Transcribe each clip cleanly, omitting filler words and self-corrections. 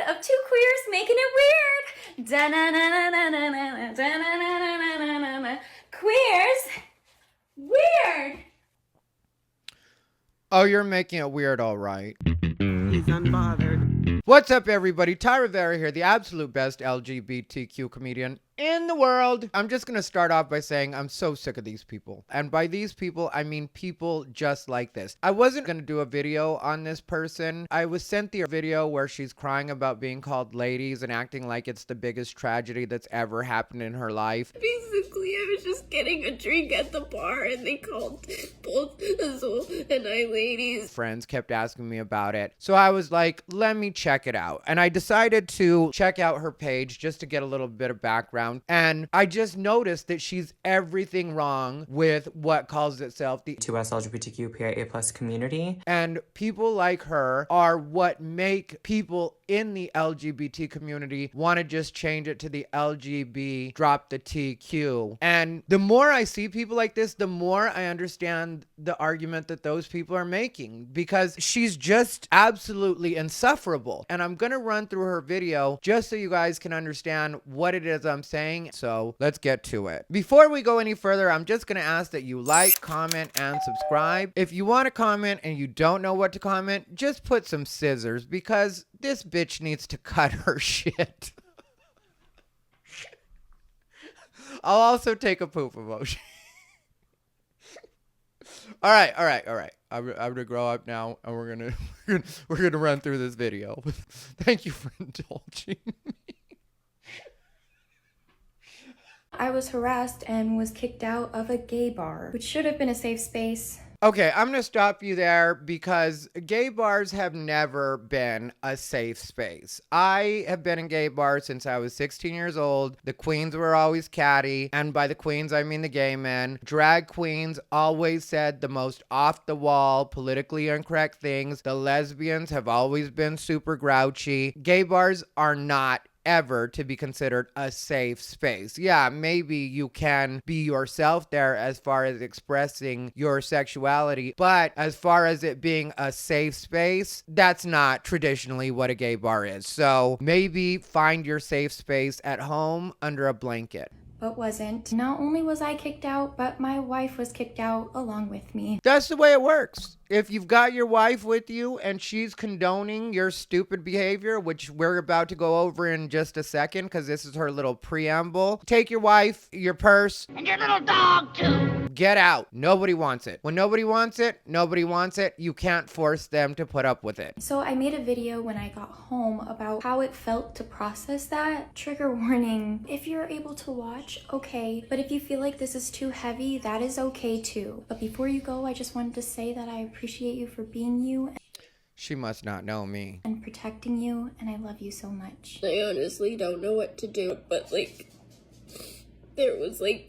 of two queers making it weird. Da-na-na-na-na-na-na, da-na-na-na-na-na-na. Queers, weird. Oh, you're making it weird, all right. He's unbothered. What's up, everybody? Rivera here, the absolute best LGBTQ comedian in the world. I'm just gonna start off by saying I'm so sick of these people. And by these people, I mean people just like this. I wasn't gonna do a video on this person. I was sent the video where she's crying about being called ladies and acting like it's the biggest tragedy that's ever happened in her life. Basically, I was just getting a drink at the bar and they called both Azul and I ladies. Friends kept asking me about it. So I was like, let me check it out. And I decided to check out her page just to get a little bit of background. And I just noticed that she's everything wrong with what calls itself the 2S LGBTQIA+ community. And people like her are what make people in the LGBT community want to just change it to the LGB, drop the TQ. And the more I see people like this, the more I understand the argument that those people are making, because she's just absolutely insufferable. And I'm going to run through her video just so you guys can understand what it is I'm saying. So let's get to it. Before we go any further, I'm just going to ask that you like, comment, and subscribe. If you want to comment and you don't know what to comment, just put some scissors, because this bitch needs to cut her shit. I'll also take a poop emoji. All right. I'm gonna grow up now, and we're gonna run through this video. Thank you for indulging me. I was harassed and was kicked out of a gay bar, which should have been a safe space. Okay, I'm going to stop you there, because gay bars have never been a safe space. I have been in gay bars since I was 16 years old. The queens were always catty, and by the queens, I mean the gay men. Drag queens always said the most off-the-wall, politically incorrect things. The lesbians have always been super grouchy. Gay bars are not ever to be considered a safe space. Yeah, maybe you can be yourself there as far as expressing your sexuality, but as far as it being a safe space, that's not traditionally what a gay bar is. So maybe find your safe space at home under a blanket. But wasn't. Not only was I kicked out, but my wife was kicked out along with me. That's the way it works. If you've got your wife with you and she's condoning your stupid behavior, which we're about to go over in just a second because this is her little preamble, take your wife, your purse, and your little dog too. Get out. Nobody wants it. When nobody wants it, nobody wants it. You can't force them to put up with it. So I made a video when I got home about how it felt to process that. Trigger warning. If you're able to watch, okay. But if you feel like this is too heavy, that is okay too. But before you go, I just wanted to say that I appreciate you for being you. She must not know me. And protecting you, and I love you so much. I honestly don't know what to do, but there was a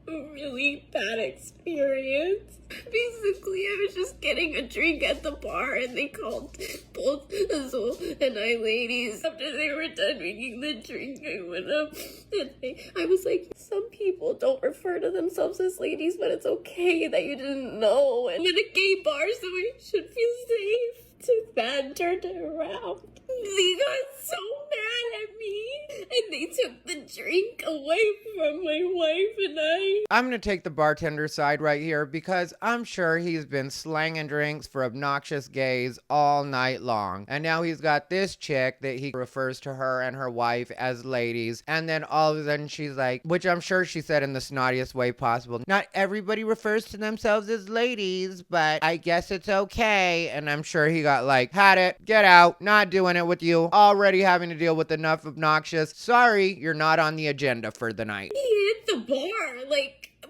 really bad experience. Basically, I was just getting a drink at the bar and they called both Azul and I ladies. After they were done making the drink, I went up and I was like, some people don't refer to themselves as ladies, but it's okay that you didn't know. And I'm in a gay bar, so I should feel safe. Too bad, turned it around. They got so mad at me and they took the drink away from my wife and I. I'm going to take the bartender side right here, because I'm sure he's been slanging drinks for obnoxious gays all night long. And now he's got this chick that he refers to her and her wife as ladies. And then all of a sudden she's like, which I'm sure she said in the snottiest way possible, not everybody refers to themselves as ladies, but I guess it's okay. And I'm sure he got like, had it, get out, not doing it with you, already having to deal with enough obnoxious. Sorry, you're not on the agenda for the night. He hit the bar,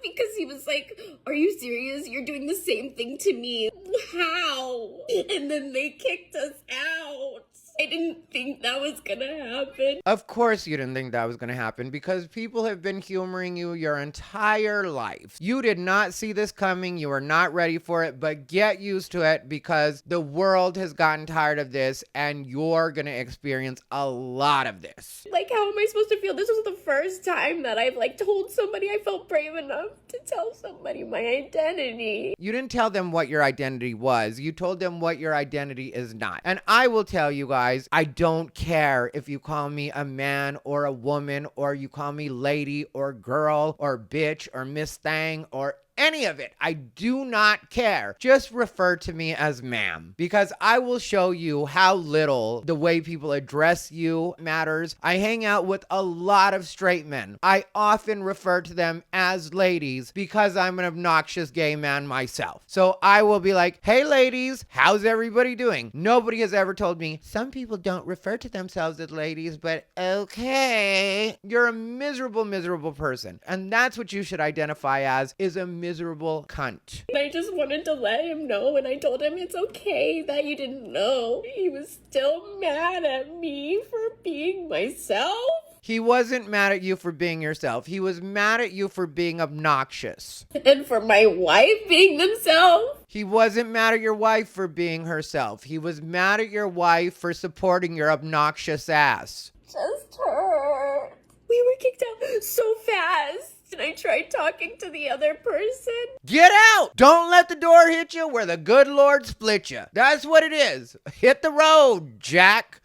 because he was like, are you serious? You're doing the same thing to me. How? And then they kicked us out. I didn't think that was gonna happen. Of course you didn't think that was gonna happen, because people have been humoring you your entire life. You did not see this coming. You were not ready for it, but get used to it, because the world has gotten tired of this and you're gonna experience a lot of this. How am I supposed to feel? This was the first time that I've told somebody I felt brave enough to tell somebody my identity. You didn't tell them what your identity was. You told them what your identity is not. And I will tell you guys, guys. I don't care if you call me a man or a woman, or you call me lady or girl or bitch or Miss Thang or any of it. I do not care. Just refer to me as ma'am, because I will show you how little the way people address you matters. I hang out with a lot of straight men. I often refer to them as ladies because I'm an obnoxious gay man myself. So I will be like, hey ladies, how's everybody doing? Nobody has ever told me, some people don't refer to themselves as ladies, but okay. You're a miserable, miserable person. And that's what you should identify as, is a miserable cunt. And I just wanted to let him know, and I told him it's okay that you didn't know. He was still mad at me for being myself. He wasn't mad at you for being yourself. He was mad at you for being obnoxious. And for my wife being themselves. He wasn't mad at your wife for being herself. He was mad at your wife for supporting your obnoxious ass. Just hurt. We were kicked out so fast. And I tried talking to the other person. Get out! Don't let the door hit you where the good Lord split you. That's what it is. Hit the road, Jack.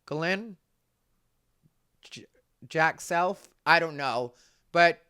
Glenn? Jack Self? I don't know. But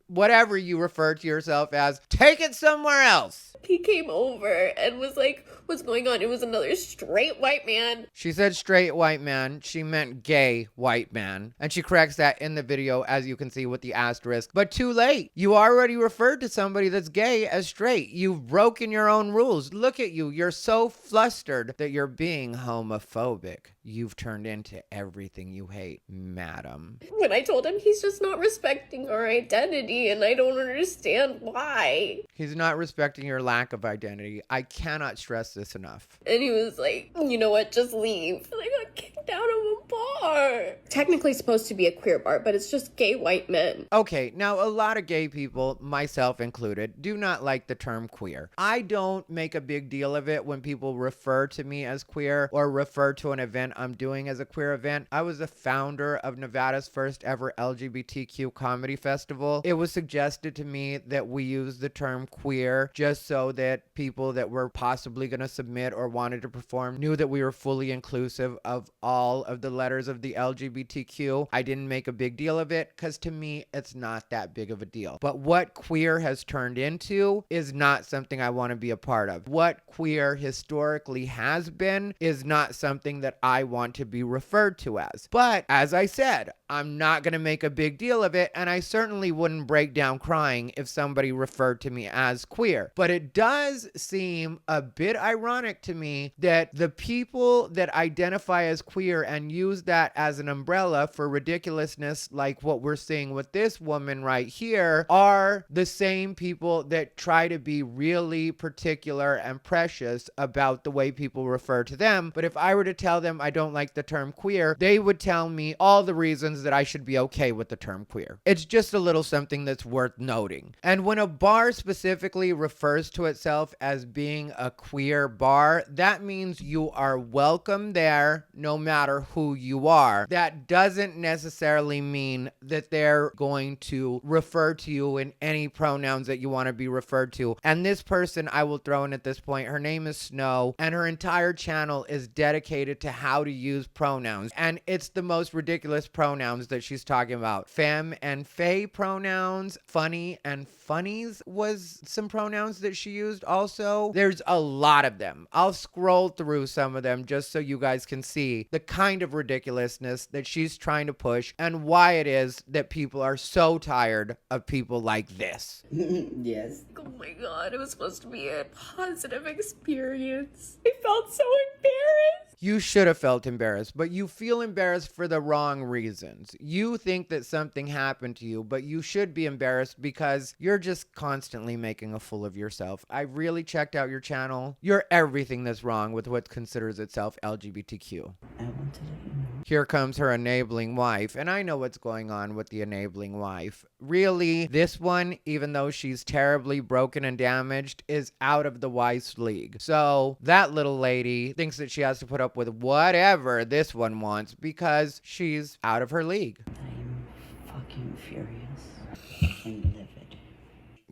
whatever you refer to yourself as, take it somewhere else. He came over and was like, what's going on? It was another straight white man. She said straight white man. She meant gay white man. And she corrects that in the video, as you can see with the asterisk. But too late. You already referred to somebody that's gay as straight. You've broken your own rules. Look at you. You're so flustered that you're being homophobic. You've turned into everything you hate, madam. When I told him he's just not respecting our identity, and I don't understand why. He's not respecting your lack of identity. I cannot stress this enough. And he was like, you know what, just leave. And I got kicked out of a bar. Technically supposed to be a queer bar, but it's just gay white men. Okay, now a lot of gay people, myself included, do not like the term queer. I don't make a big deal of it when people refer to me as queer or refer to an event I'm doing as a queer event. I was the founder of Nevada's first ever LGBTQ comedy festival. It was suggested to me that we use the term queer just so that people that were possibly going to submit or wanted to perform knew that we were fully inclusive of all of the letters of the LGBTQ. I didn't make a big deal of it because to me, it's not that big of a deal. But what queer has turned into is not something I want to be a part of. What queer historically has been is not something that I want to be referred to as. But as I said, I'm not going to make a big deal of it, and I certainly wouldn't break down crying if somebody referred to me as queer. But it does seem a bit ironic to me that the people that identify as queer and use that as an umbrella for ridiculousness, like what we're seeing with this woman right here, are the same people that try to be really particular and precious about the way people refer to them. But if I were to tell them I don't like the term queer, they would tell me all the reasons that I should be okay with the term queer. It's just a little something that's worth noting. And when a bar specifically refers to itself as being a queer bar, that means you are welcome there no matter who you are. That doesn't necessarily mean that they're going to refer to you in any pronouns that you want to be referred to. And this person I will throw in at this point, her name is Snow, and her entire channel is dedicated to how to use pronouns. And it's the most ridiculous pronouns that she's talking about. Femme and fae pronouns, funny and funnies was some pronouns that she used also. There's a lot of them. I'll scroll through some of them just so you guys can see the kind of ridiculousness that she's trying to push and why it is that people are so tired of people like this. Yes. Oh my god, it was supposed to be a positive experience. I felt so embarrassed. You should have felt embarrassed, but you feel embarrassed for the wrong reasons. You think that something happened to you, but you should be embarrassed because you're just constantly making a fool of yourself. I really checked out your channel. You're everything that's wrong with what considers itself LGBTQ. I want to let you know. Here comes her enabling wife, and I know what's going on with the enabling wife. Really, this one, even though she's terribly broken and damaged, is out of the wife's league. So that little lady thinks that she has to put up with whatever this one wants because she's out of her league. I'm fucking furious and livid.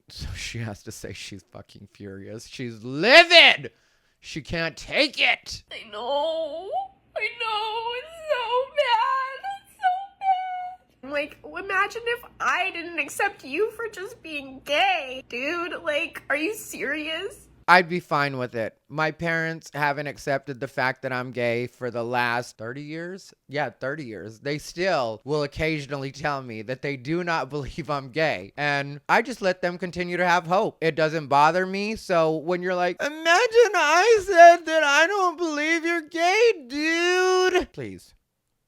So she has to say she's fucking furious. She's livid! She can't take it! I know. imagine if I didn't accept you for just being gay. Dude, like, are you serious? I'd be fine with it. My parents haven't accepted the fact that I'm gay for the last 30 years. Yeah, 30 years. They still will occasionally tell me that they do not believe I'm gay. And I just let them continue to have hope. It doesn't bother me. So when you're like, imagine I said that I don't believe you're gay, dude. Please,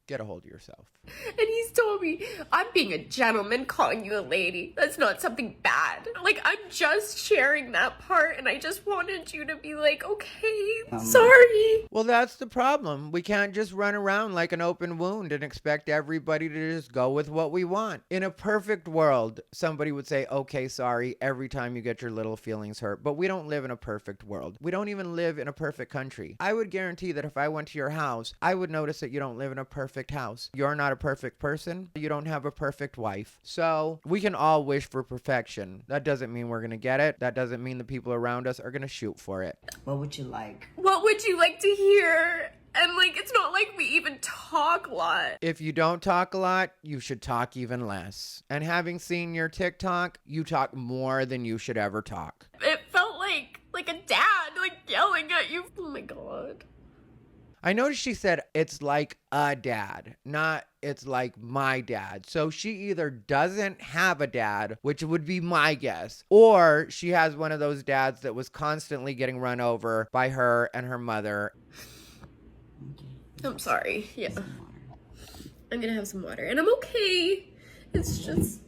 get a hold of yourself. And he's told me, I'm being a gentleman calling you a lady. That's not something bad. Like, I'm just sharing that part, and I just wanted you to be like, okay, sorry. Well, that's the problem. We can't just run around like an open wound and expect everybody to just go with what we want. In a perfect world, somebody would say, okay, sorry, every time you get your little feelings hurt. But we don't live in a perfect world. We don't even live in a perfect country. I would guarantee that if I went to your house, I would notice that you don't live in a perfect house. You're not a perfect person. You don't have a perfect wife. So we can all wish for perfection. That doesn't mean we're going to get it. That doesn't mean the people around us are going to shoot for it. What would you like? What would you like to hear? And like, it's not like we even talk a lot. If you don't talk a lot, you should talk even less. And having seen your TikTok, you talk more than you should ever talk. It felt like a dad, like yelling at you. Oh my God. I noticed she said it's like a dad, not it's like my dad. So she either doesn't have a dad, which would be my guess, or she has one of those dads that was constantly getting run over by her and her mother. I'm sorry. Yeah. I'm gonna have some water. And I'm okay. It's just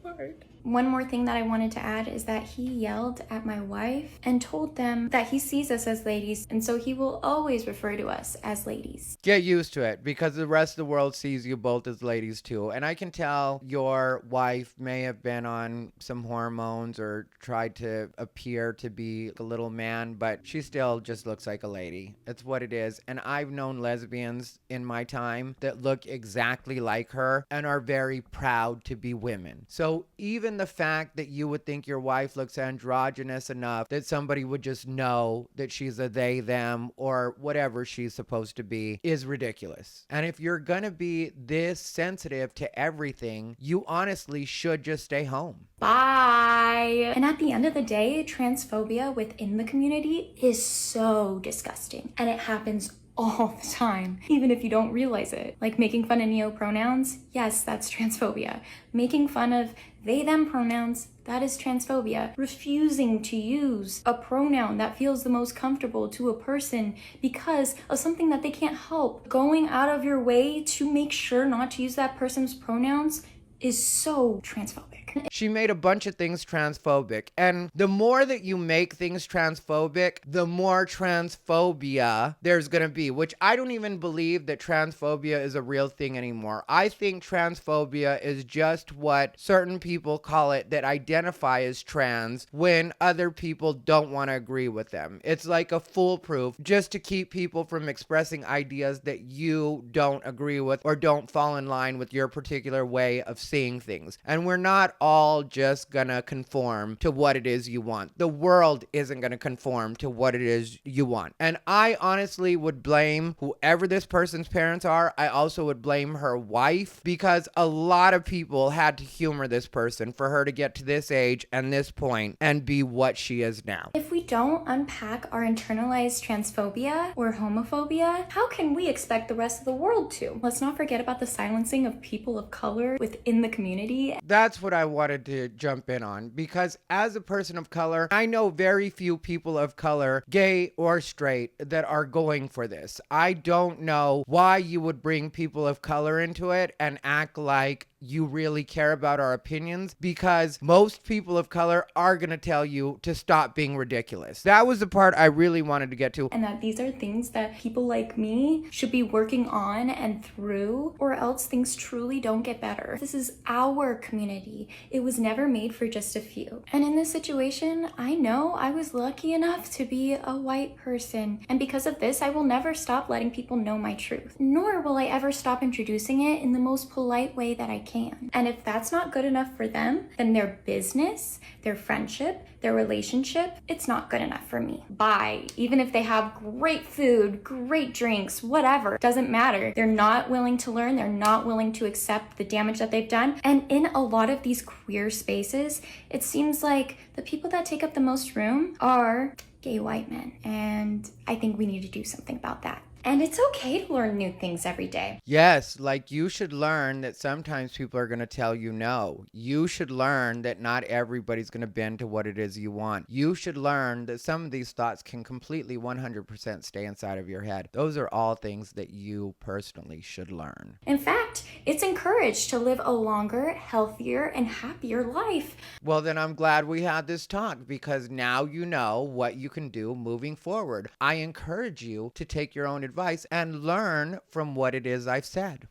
hard. One more thing that I wanted to add is that he yelled at my wife and told them that he sees us as ladies, and so he will always refer to us as ladies. Get used to it, because the rest of the world sees you both as ladies too. And I can tell your wife may have been on some hormones or tried to appear to be a little man, but she still just looks like a lady. It's what it is. And I've known lesbians in my time that look exactly like her and are very proud to be women. So even the fact that you would think your wife looks androgynous enough that somebody would just know that she's a they, them, or whatever she's supposed to be is ridiculous. And if you're gonna be this sensitive to everything, you honestly should just stay home. Bye. And at the end of the day, transphobia within the community is so disgusting. And it happens all the time, even if you don't realize it. Like making fun of neo-pronouns, yes, that's transphobia. Making fun of they, them pronouns, that is transphobia. Refusing to use a pronoun that feels the most comfortable to a person because of something that they can't help. Going out of your way to make sure not to use that person's pronouns is so transphobic. She made a bunch of things transphobic, and the more that you make things transphobic, the more transphobia there's gonna be, which I don't even believe that transphobia is a real thing anymore. I think transphobia is just what certain people call it that identify as trans when other people don't want to agree with them. It's like a foolproof just to keep people from expressing ideas that you don't agree with or don't fall in line with your particular way of seeing things. And we're not all just gonna conform to what it is you want. The world isn't gonna conform to what it is you want. And I honestly would blame whoever this person's parents are. I also would blame her wife, because a lot of people had to humor this person for her to get to this age and this point and be what she is now. If we don't unpack our internalized transphobia or homophobia, how can we expect the rest of the world to? Let's not forget about the silencing of people of color within the community. That's what I wanted to jump in on, because as a person of color, I know very few people of color, gay or straight, that are going for this. I don't know why you would bring people of color into it and act like you really care about our opinions, because most people of color are going to tell you to stop being ridiculous. That was the part I really wanted to get to. And that these are things that people like me should be working on and through, or else things truly don't get better. This is our community. It was never made for just a few. And in this situation, I know I was lucky enough to be a white person. And because of this, I will never stop letting people know my truth. Nor will I ever stop introducing it in the most polite way that I can. And if that's not good enough for them, then their business, their friendship, their relationship, it's not good enough for me. Bye. Even if they have great food, great drinks, whatever, doesn't matter. They're not willing to learn. They're not willing to accept the damage that they've done. And in a lot of these queer spaces, it seems like the people that take up the most room are gay white men. And I think we need to do something about that. And it's okay to learn new things every day. Yes, like you should learn that sometimes people are going to tell you no. You should learn that not everybody's going to bend to what it is you want. You should learn that some of these thoughts can completely 100% stay inside of your head. Those are all things that you personally should learn. In fact, it's encouraged to live a longer, healthier, and happier life. Well, then I'm glad we had this talk because now you know what you can do moving forward. I encourage you to take your own advice and learn from what it is I've said.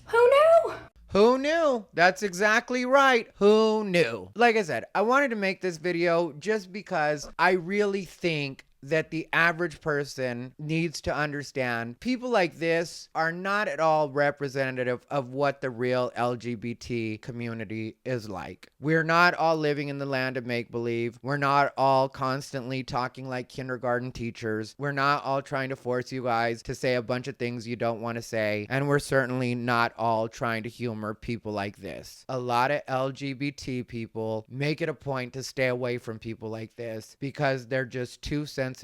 Who knew? Who knew? That's exactly right. Who knew? Like I said, I wanted to make this video just because I really think that the average person needs to understand people like this are not at all representative of what the real LGBT community is like. We're not all living in the land of make-believe. We're not all constantly talking like kindergarten teachers. We're not all trying to force you guys to say a bunch of things you don't want to say. And we're certainly not all trying to humor people like this. A lot of LGBT people make it a point to stay away from people like this because they're just too sensitive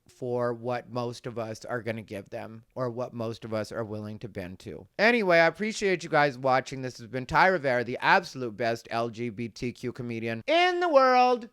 for what most of us are going to give them or what most of us are willing to bend to. Anyway, I appreciate you guys watching. This has been Rivera, the absolute best LGBTQ comedian in the world.